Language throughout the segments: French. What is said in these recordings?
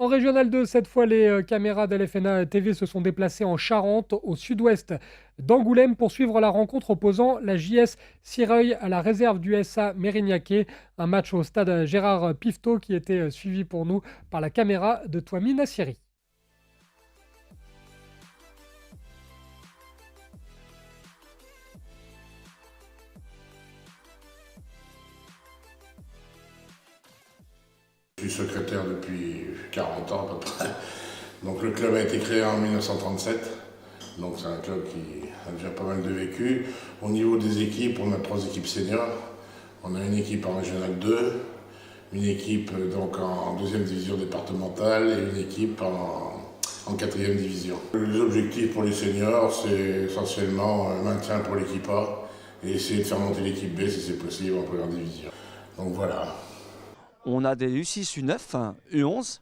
En Régional 2, cette fois, les caméras d'LFNA TV se sont déplacées en Charente, au sud-ouest d'Angoulême, pour suivre la rencontre opposant la JS Sireuil à la réserve du SA Mérignaquet. Un match au stade Gérard Pifto qui était suivi pour nous par la caméra de Touami Nassiri. Je suis secrétaire depuis 40 ans à peu près. Donc le club a été créé en 1937. Donc c'est un club qui a déjà pas mal de vécu. Au niveau des équipes, on a 3 équipes seniors. On a une équipe en Régional 2, une équipe donc en 2e division départementale et une équipe en 4e division. Les objectifs pour les seniors, c'est essentiellement maintien pour l'équipe A et essayer de faire monter l'équipe B si c'est possible en première division. Donc voilà. On a des U6, U9, U11,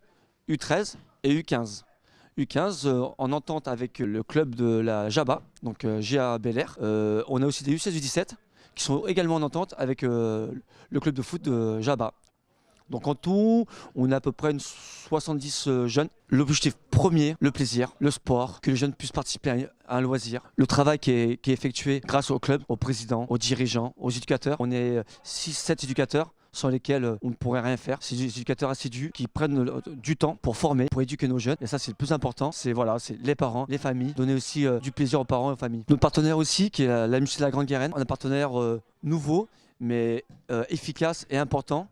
U13 et U15. U15 en entente avec le club de la Jaba, donc GA Bel Air. On a aussi des U16, U17 qui sont également en entente avec le club de foot de Jaba. Donc en tout, on a à peu près 70 jeunes. L'objectif premier, le plaisir, le sport, que les jeunes puissent participer à un loisir. Le travail qui est effectué grâce au club, au président, aux dirigeants, aux éducateurs. On est 6-7 éducateurs sans lesquels on ne pourrait rien faire. C'est des éducateurs assidus qui prennent du temps pour former, pour éduquer nos jeunes. Et ça, c'est le plus important. C'est les parents, les familles. Donner aussi du plaisir aux parents et aux familles. Notre partenaire aussi, qui est la MJC de la Grande Guérenne. On a un partenaire nouveau, mais efficace et important.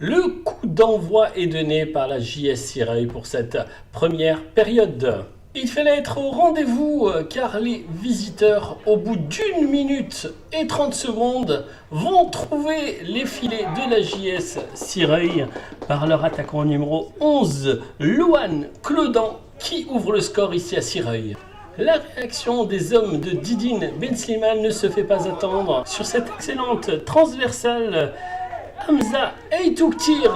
Le coup d'envoi est donné par la JS Sireuil pour cette première période. Il fallait être au rendez-vous car les visiteurs, au bout d'1 minute et 30 secondes, vont trouver les filets de la JS Sireuil par leur attaquant numéro 11, Louane Clodan, qui ouvre le score ici à Sireuil. La réaction des hommes de Didine Ben Slimane ne se fait pas attendre sur cette excellente transversale. Hamza Eitouktir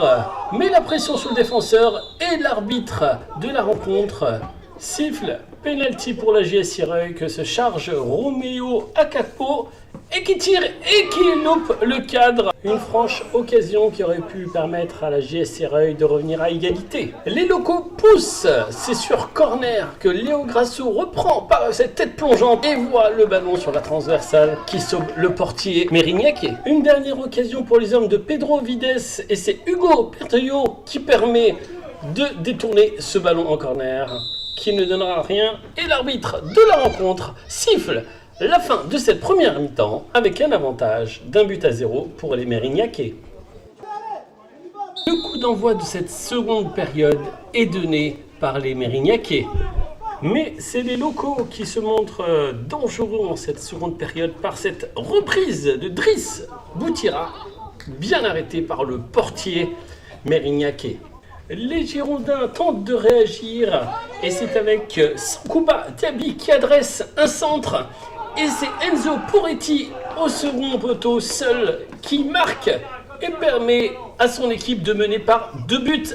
met la pression sur le défenseur et l'arbitre de la rencontre siffle penalty pour la JS Sireuil que se charge Roméo Akapo et qui tire et qui loupe le cadre. Une franche occasion qui aurait pu permettre à la JS Sireuil de revenir à égalité. Les locaux poussent, c'est sur corner que Léo Grasso reprend par cette tête plongeante et voit le ballon sur la transversale qui sauve le portier Mérignaquet. Une dernière occasion pour les hommes de Pedro Vides et c'est Hugo Perteillot qui permet de détourner ce ballon en corner qui ne donnera rien et l'arbitre de la rencontre siffle la fin de cette première mi-temps avec un avantage d'1-0 pour les Mérignacais. Le coup d'envoi de cette seconde période est donné par les Mérignacais. Mais c'est les locaux qui se montrent dangereux en cette seconde période par cette reprise de Driss Boutira, bien arrêtée par le portier Mérignacais. Les Girondins tentent de réagir et c'est avec Sankouba Diaby qui adresse un centre. Et c'est Enzo Poretti au second poteau seul qui marque et permet à son équipe de mener par 2-0.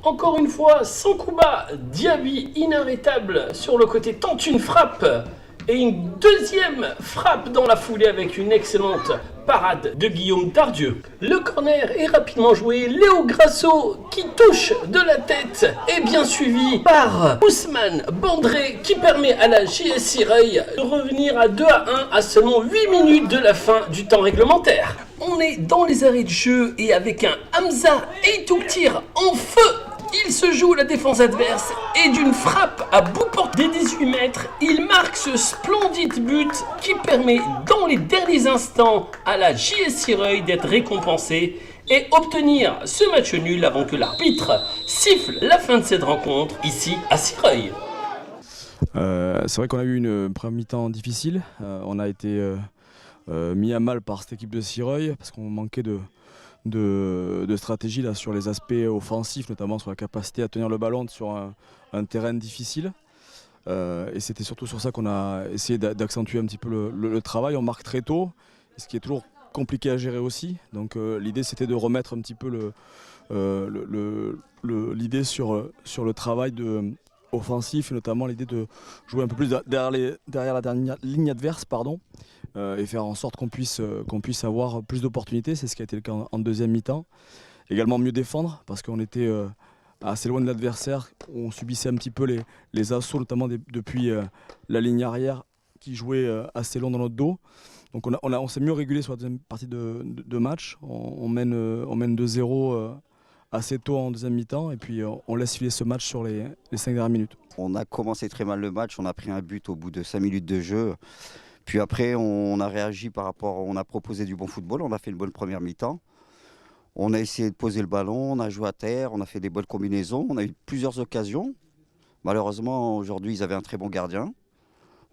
Encore une fois, Sankouba Diaby inarrêtable sur le côté tente une frappe et une deuxième frappe dans la foulée avec une excellente parade de Guillaume Tardieu. Le corner est rapidement joué. Léo Grasso qui touche de la tête est bien suivi par Ousmane Bandré qui permet à la JS Sireuil de revenir à 2-1 à seulement 8 minutes de la fin du temps réglementaire. On est dans les arrêts de jeu et avec un Hamza Eitouktir en feu. Il se joue la défense adverse et d'une frappe à bout porté des 18 mètres, il marque ce splendide but qui permet dans les derniers instants à la JS Sireuil d'être récompensée et obtenir ce match nul avant que l'arbitre siffle la fin de cette rencontre ici à Sireuil. C'est vrai qu'on a eu une première mi-temps difficile, on a été mis à mal par cette équipe de Sireuil parce qu'on manquait de stratégie là, sur les aspects offensifs, notamment sur la capacité à tenir le ballon sur un terrain difficile. Et c'était surtout sur ça qu'on a essayé d'accentuer un petit peu le travail. On marque très tôt, ce qui est toujours compliqué à gérer aussi. Donc l'idée c'était de remettre un petit peu l'idée sur le travail offensif, et notamment l'idée de jouer un peu plus derrière la dernière ligne adverse, et faire en sorte qu'on puisse avoir plus d'opportunités. C'est ce qui a été le cas en deuxième mi-temps. Également mieux défendre, parce qu'on était assez loin de l'adversaire. On subissait un petit peu les assauts, notamment depuis la ligne arrière qui jouait assez long dans notre dos. Donc on s'est mieux régulé sur la deuxième partie de match. On mène 2-0 assez tôt en deuxième mi-temps et puis on laisse filer ce match sur les 5 dernières minutes. On a commencé très mal le match, on a pris un but au bout de 5 minutes de jeu. Puis après, on a réagi on a proposé du bon football, on a fait une bonne première mi-temps. On a essayé de poser le ballon, on a joué à terre, on a fait des bonnes combinaisons, on a eu plusieurs occasions. Malheureusement, aujourd'hui, ils avaient un très bon gardien.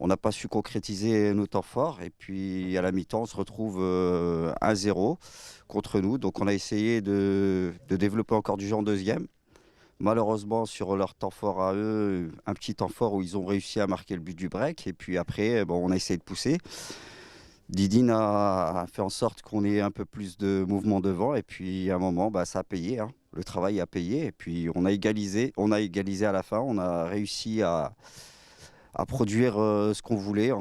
On n'a pas su concrétiser nos temps forts. Et puis, à la mi-temps, on se retrouve 1-0 contre nous. Donc, on a essayé de développer encore du jeu en deuxième. Malheureusement, sur leur temps fort à eux, un petit temps fort où ils ont réussi à marquer le but du break. Et puis après, on a essayé de pousser. Didine a fait en sorte qu'on ait un peu plus de mouvement devant. Et puis à un moment, ça a payé. Hein. Le travail a payé. Et puis on a égalisé à la fin. On a réussi à produire ce qu'on voulait.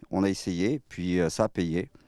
On a essayé. Puis ça a payé.